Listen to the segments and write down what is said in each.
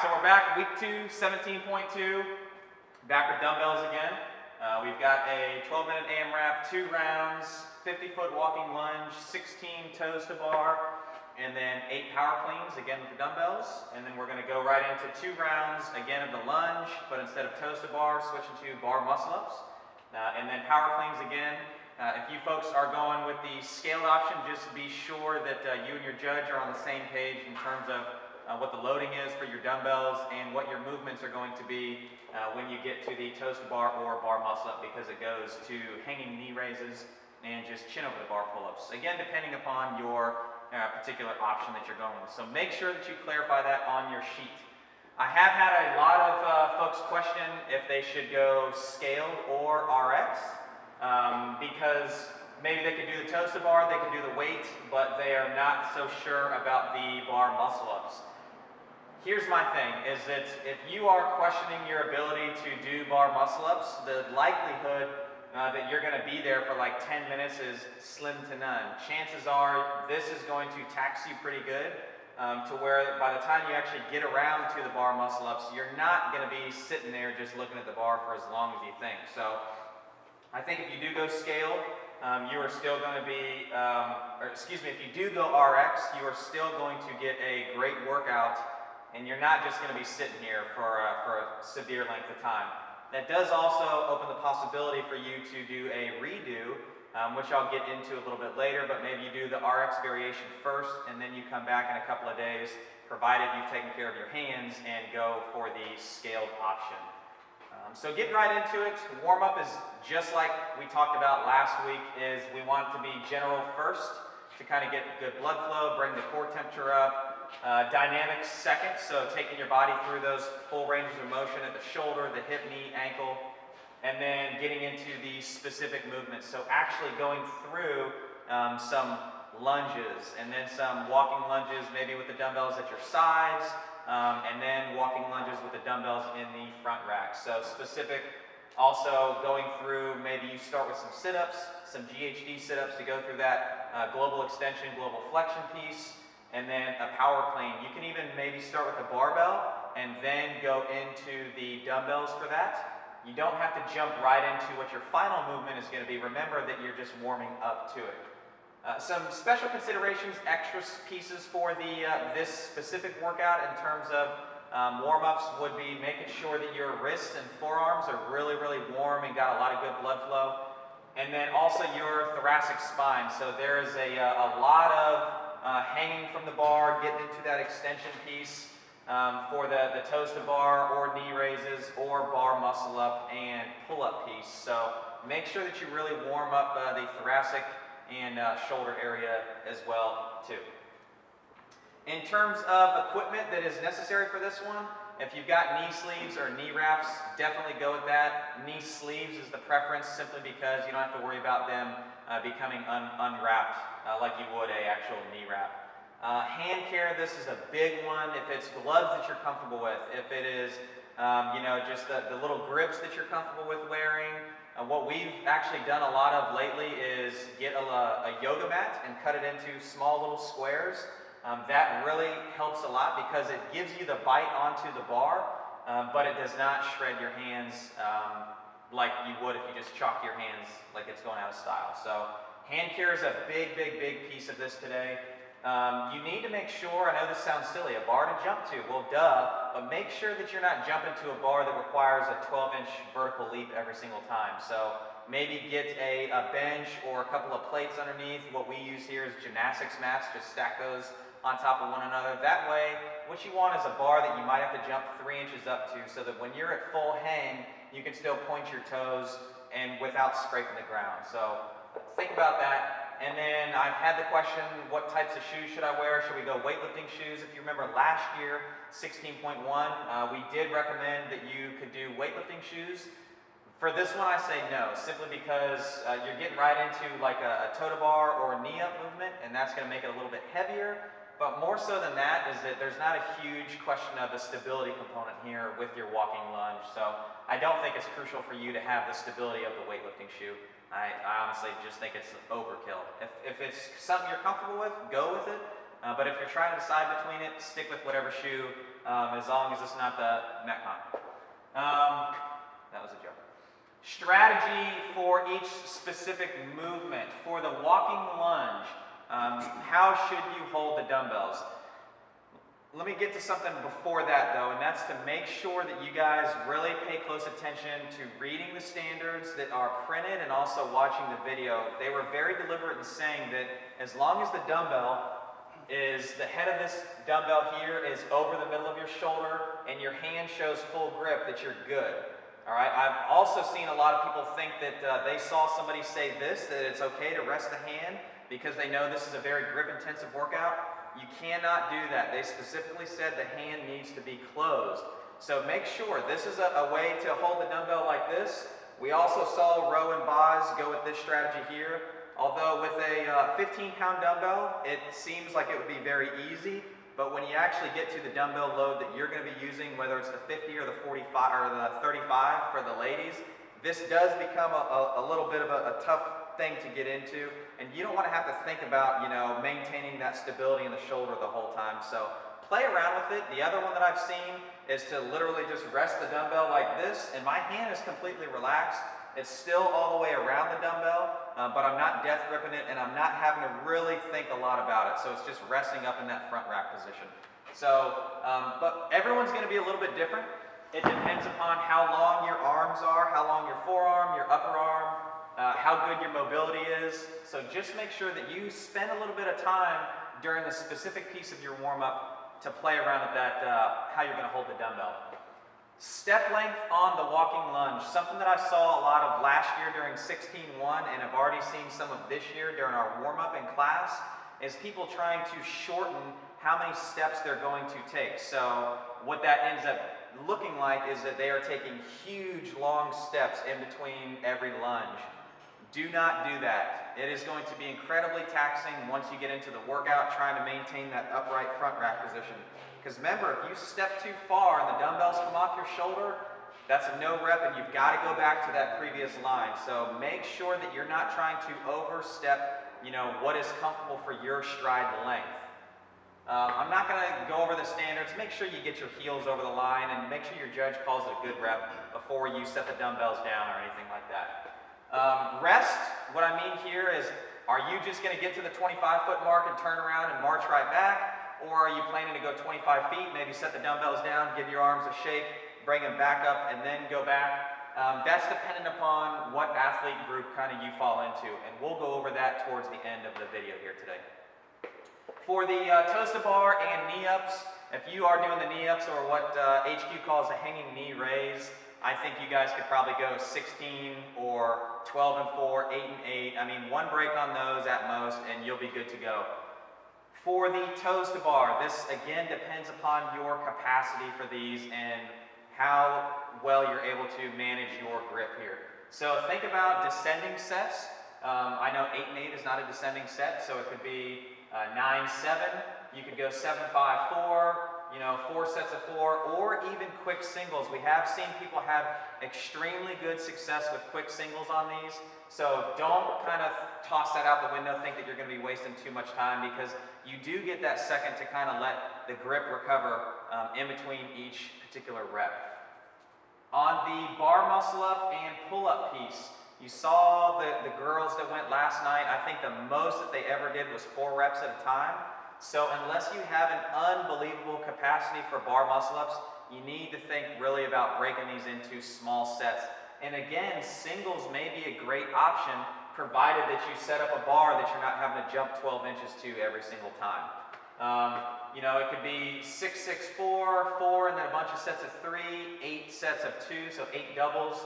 so we're back, week 2, 17.2, back with dumbbells again. We've got a 12-minute AMRAP, 2 rounds, 50-foot walking lunge, 16 toes to bar, and then 8 power cleans, again with the dumbbells. And then we're going to go right into 2 rounds, again of the lunge, but instead of toes to bar, switching to bar muscle-ups. And then power cleans again. If you folks are going with the scaled option, just be sure that you and your judge are on the same page in terms of what the loading is for your dumbbells and what your movements are going to be when you get to the toes to bar or bar muscle up, because it goes to hanging knee raises and just chin over the bar pull-ups. Again, depending upon your particular option that you're going with. So make sure that you clarify that on your sheet. I have had a lot of folks question if they should go scaled or RX, because maybe they could do the toes to bar, they could do the weight, but they are not so sure about the bar muscle ups. Here's my thing, is that if you are questioning your ability to do bar muscle ups, the likelihood that you're going to be there for like 10 minutes is slim to none. Chances are this is going to tax you pretty good, to where by the time you actually get around to the bar muscle ups, you're not going to be sitting there just looking at the bar for as long as you think. So I think if you do go scale, you are still going to be, if you do go RX, you are still going to get a great workout, and you're not just going to be sitting here for a severe length of time. That does also open the possibility for you to do a redo, which I'll get into a little bit later, but maybe you do the RX variation first, and then you come back in a couple of days, provided you've taken care of your hands, and go for the scaled option. So getting right into it, warm-up is just like we talked about last week, is we want it to be general first to kind of get good blood flow, bring the core temperature up. Dynamics second, so taking your body through those full ranges of motion at the shoulder, the hip, knee, ankle, and then getting into the specific movements. So actually going through some lunges, and then some walking lunges, maybe with the dumbbells at your sides, and then walking lunges with the dumbbells in the front rack. So specific, also going through, maybe you start with some sit-ups, some GHD sit-ups to go through that global extension, global flexion piece, and then a power clean. You can even maybe start with a barbell and then go into the dumbbells for that. You don't have to jump right into what your final movement is going to be. Remember that you're just warming up to it. Some special considerations, extra pieces for the this specific workout in terms of warm-ups would be making sure that your wrists and forearms are really, really warm and got a lot of good blood flow. And then also your thoracic spine. So there is a lot of hanging from the bar, getting into that extension piece for the toes to bar or knee raises or bar muscle up and pull up piece. So make sure that you really warm up the thoracic and shoulder area as well too. In terms of equipment that is necessary for this one, if you've got knee sleeves or knee wraps, definitely go with that. Knee sleeves is the preference, simply because you don't have to worry about them becoming unwrapped like you would a actual knee wrap. Hand care, this is a big one. If it's gloves that you're comfortable with, if it is just the little grips that you're comfortable with wearing. What we've actually done a lot of lately is get a yoga mat and cut it into small little squares. That really helps a lot because it gives you the bite onto the bar, but it does not shred your hands like you would if you just chalk your hands like it's going out of style. So hand care is a big, big, big piece of this today. You need to make sure, I know this sounds silly, a bar to jump to, well duh, but make sure that you're not jumping to a bar that requires a 12-inch vertical leap every single time. So maybe get a bench or a couple of plates underneath. What we use here is gymnastics mats, just stack those on top of one another. That way, what you want is a bar that you might have to jump 3 inches up to, so that when you're at full hang, you can still point your toes and without scraping the ground. So think about that. And then I've had the question, what types of shoes should I wear? Should we go weightlifting shoes? If you remember last year, 16.1, we did recommend that you could do weightlifting shoes. For this one, I say no, simply because you're getting right into like a toe to bar or a knee up movement, and that's going to make it a little bit heavier. But more so than that is that there's not a huge question of the stability component here with your walking lunge. So I don't think it's crucial for you to have the stability of the weightlifting shoe. I honestly just think it's overkill. If it's something you're comfortable with, go with it. But if you're trying to decide between it, stick with whatever shoe, as long as it's not the Metcon. That was a joke. Strategy for each specific movement. For the walking lunge, how should you hold the dumbbells? Let me get to something before that though, and that's to make sure that you guys really pay close attention to reading the standards that are printed and also watching the video. They were very deliberate in saying that as long as the dumbbell is, the head of this dumbbell here is over the middle of your shoulder and your hand shows full grip, that you're good. All right, I've also seen a lot of people think that they saw somebody say this, that it's okay to rest the hand because they know this is a very grip intensive workout. You cannot do that. They specifically said the hand needs to be closed. So make sure, this is a way to hold the dumbbell like this. We also saw Row and Boz go with this strategy here. Although with a 15-pound dumbbell, it seems like it would be very easy, but when you actually get to the dumbbell load that you're going to be using, whether it's the 50 or the 45 or the 35 for the ladies, this does become a little bit of a tough thing to get into, and you don't want to have to think about, you know, maintaining that stability in the shoulder the whole time. So play around with it. The other one that I've seen is to literally just rest the dumbbell like this, and my hand is completely relaxed. It's still all the way around the dumbbell, but I'm not death gripping it, and I'm not having to really think a lot about it. So it's just resting up in that front rack position. So, but everyone's going to be a little bit different. It depends upon how long your arms are, how long your forearm, your upper arm, how good your mobility is. So just make sure that you spend a little bit of time during the specific piece of your warm-up to play around with that, how you're going to hold the dumbbell. Step length on the walking lunge, something that I saw a lot of last year during 16-1 and have already seen some of this year during our warm-up in class, is people trying to shorten how many steps they're going to take. So what that ends up looking like is that they are taking huge long steps in between every lunge. Do not do that. It is going to be incredibly taxing once you get into the workout trying to maintain that upright front rack position. Because remember, if you step too far and the dumbbells come off your shoulder, that's a no rep and you've got to go back to that previous line. So make sure that you're not trying to overstep, you know, what is comfortable for your stride length. I'm not going to go over the standards. Make sure you get your heels over the line and make sure your judge calls it a good rep before you set the dumbbells down or anything like that. Rest, what I mean here is, are you just going to get to the 25-foot mark and turn around and march right back? Or are you planning to go 25 feet, maybe set the dumbbells down, give your arms a shake, bring them back up, and then go back? That's dependent upon what athlete group kind of you fall into, and we'll go over that towards the end of the video here today. For the toes to bar and knee ups, if you are doing the knee ups or what HQ calls a hanging knee raise, I think you guys could probably go 16 or 12 and 4, 8 and 8. I mean, one break on those at most, and you'll be good to go. For the toes to bar, this again depends upon your capacity for these and how well you're able to manage your grip here. So think about descending sets. I know 8 and 8 is not a descending set, so it could be 9-7. You could go 7-5-4, you know, 4 sets of 4, or even quick singles. We have seen people have extremely good success with quick singles on these. So don't kind of toss that out the window, think that you're going to be wasting too much time, because you do get that second to kind of let the grip recover in between each particular rep. On the bar muscle up and pull up piece, you saw the girls that went last night. I think the most that they ever did was 4 reps at a time. So unless you have an unbelievable capacity for bar muscle ups, you need to think really about breaking these into small sets. And again, singles may be a great option, provided that you set up a bar that you're not having to jump 12 inches to every single time. You know, it could be 6-6-4, 4, and then a bunch of sets of 3, 8 sets of 2, so 8 doubles.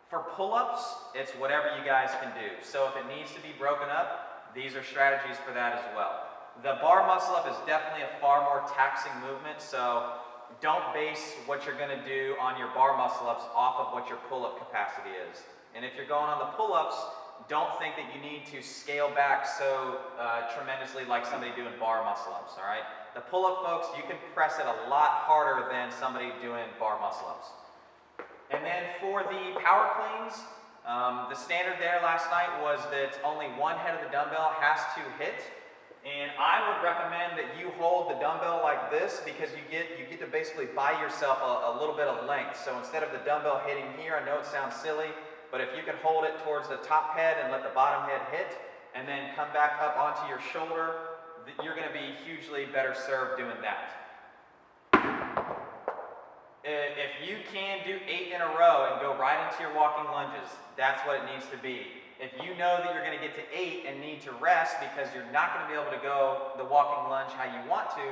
For pull-ups, it's whatever you guys can do. So if it needs to be broken up, these are strategies for that as well. The bar muscle up is definitely a far more taxing movement, so don't base what you're going to do on your bar muscle ups off of what your pull-up capacity is. And if you're going on the pull-ups, don't think that you need to scale back so tremendously like somebody doing bar muscle ups, all right? The pull-up folks, you can press it a lot harder than somebody doing bar muscle ups. And then for the power cleans, the standard there last night was that only one head of the dumbbell has to hit. And I would recommend that you hold the dumbbell like this because you get to basically buy yourself a little bit of length. So instead of the dumbbell hitting here, I know it sounds silly, but if you can hold it towards the top head and let the bottom head hit, and then come back up onto your shoulder, you're going to be hugely better served doing that. If you can do 8 in a row and go right into your walking lunges, that's what it needs to be. If you know that you're going to get to 8 and need to rest because you're not going to be able to go the walking lunge how you want to,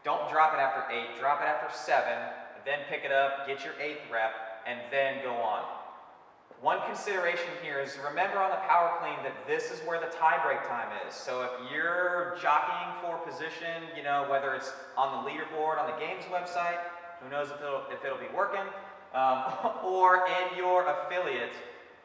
don't drop it after 8, drop it after 7, then pick it up, get your 8th rep, and then go on. One consideration here is remember on the power clean that this is where the tie break time is. So if you're jockeying for position, you know, whether it's on the leaderboard on the games website, who knows if it'll be working, or in your affiliate,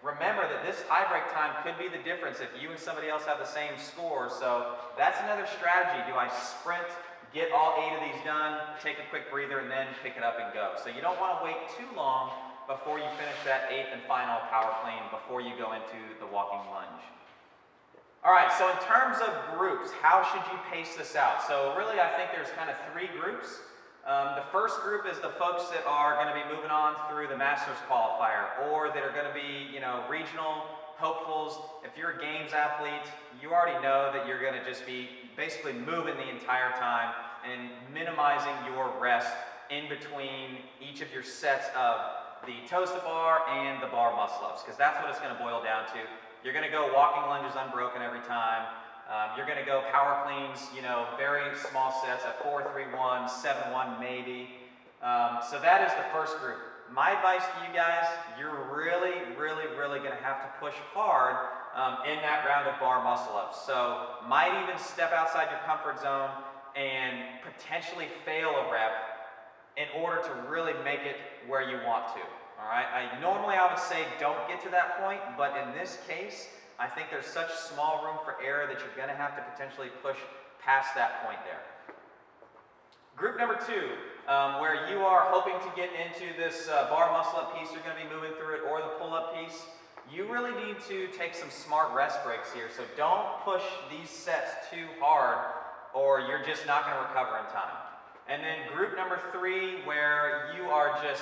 remember that this tie break time could be the difference if you and somebody else have the same score. So that's another strategy. Do I sprint, get all 8 of these done, take a quick breather, and then pick it up and go? So you don't want to wait too long before you finish that 8th and final power clean before you go into the walking lunge. All right, so in terms of groups, how should you pace this out? So really I think there's kind of 3 groups. The first group is the folks that are going to be moving on through the Masters qualifier, or that are going to be, you know, regional hopefuls. If you're a games athlete, you already know that you're going to just be basically moving the entire time and minimizing your rest in between each of your sets of the toes to bar and the bar muscle ups, because that's what it's going to boil down to. You're going to go walking lunges unbroken every time. You're going to go power cleans, you know, very small sets at 4, 3, 1, 7, 1 maybe. So that is the first group. My advice to you guys, you're really going to have to push hard in that round of bar muscle ups. So might even step outside your comfort zone and potentially fail a rep in order to really make it where you want to. All right. Normally I would say don't get to that point, but in this case, I think there's such small room for error that you're going to have to potentially push past that point there. Group number 2, where you are hoping to get into this bar muscle up piece, you're going to be moving through it, or the pull up piece. You really need to take some smart rest breaks here. So don't push these sets too hard, or you're just not going to recover in time. And then group number 3, where you are just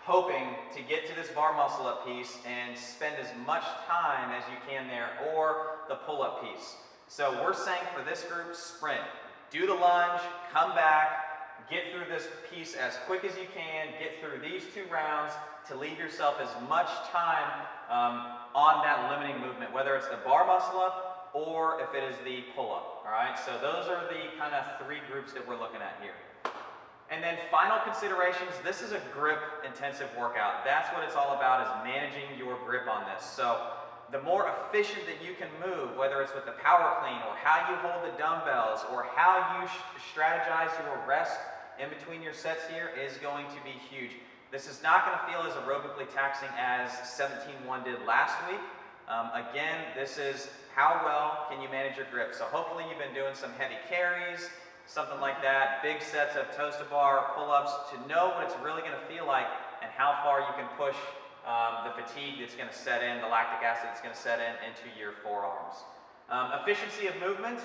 hoping to get to this bar muscle up piece and spend as much time as you can there, or the pull up piece. So we're saying for this group, sprint. Do the lunge, come back, get through this piece as quick as you can, get through these 2 rounds to leave yourself as much time on that limiting movement, whether it's the bar muscle up or if it is the pull up. All right, so those are the kind of 3 groups that we're looking at here. And then final considerations, this is a grip intensive workout. That's what it's all about, is managing your grip on this. So the more efficient that you can move, whether it's with the power clean or how you hold the dumbbells or how you strategize your rest in between your sets here, is going to be huge. This is not going to feel as aerobically taxing as 17-1 did last week. Again, this is how well can you manage your grip. So hopefully you've been doing some heavy carries, something like that, big sets of toes to bar, pull-ups, to know what it's really going to feel like and how far you can push the fatigue that's going to set in, the lactic acid that's going to set in into your forearms. Efficiency of movement.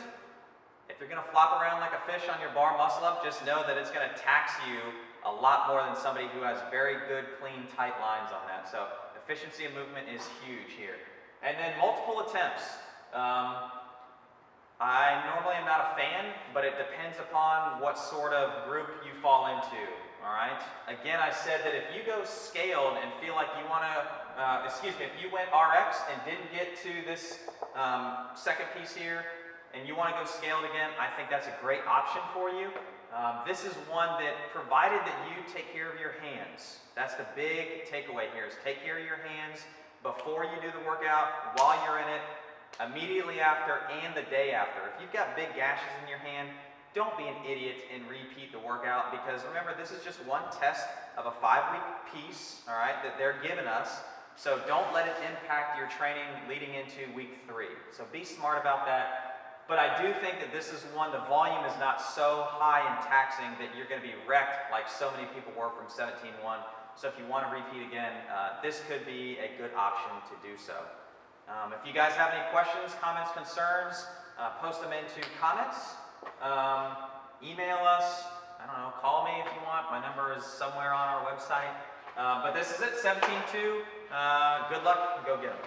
If you're going to flop around like a fish on your bar muscle up, just know that it's going to tax you a lot more than somebody who has very good, clean, tight lines on that. So efficiency of movement is huge here. And then multiple attempts. I normally am not a fan, but it depends upon what sort of group you fall into, all right? Again, I said that if you go scaled and feel like you want to, if you went RX and didn't get to this second piece here, and you want to go scaled again, I think that's a great option for you. This is one that, provided that you take care of your hands, that's the big takeaway here, is take care of your hands before you do the workout, while you're in it, immediately after, and the day after. If you've got big gashes in your hand, don't be an idiot and repeat the workout, because remember, this is just one test of a 5-week piece, all right, that they're giving us. So don't let it impact your training leading into week 3. So be smart about that. But I do think that this is one, the volume is not so high and taxing that you're going to be wrecked like so many people were from 17-1. So if you want to repeat again, this could be a good option to do so. If you guys have any questions, comments, concerns, post them into comments, email us, I don't know, call me if you want. My number is somewhere on our website. But this is it, 17-2. Good luck, go get them.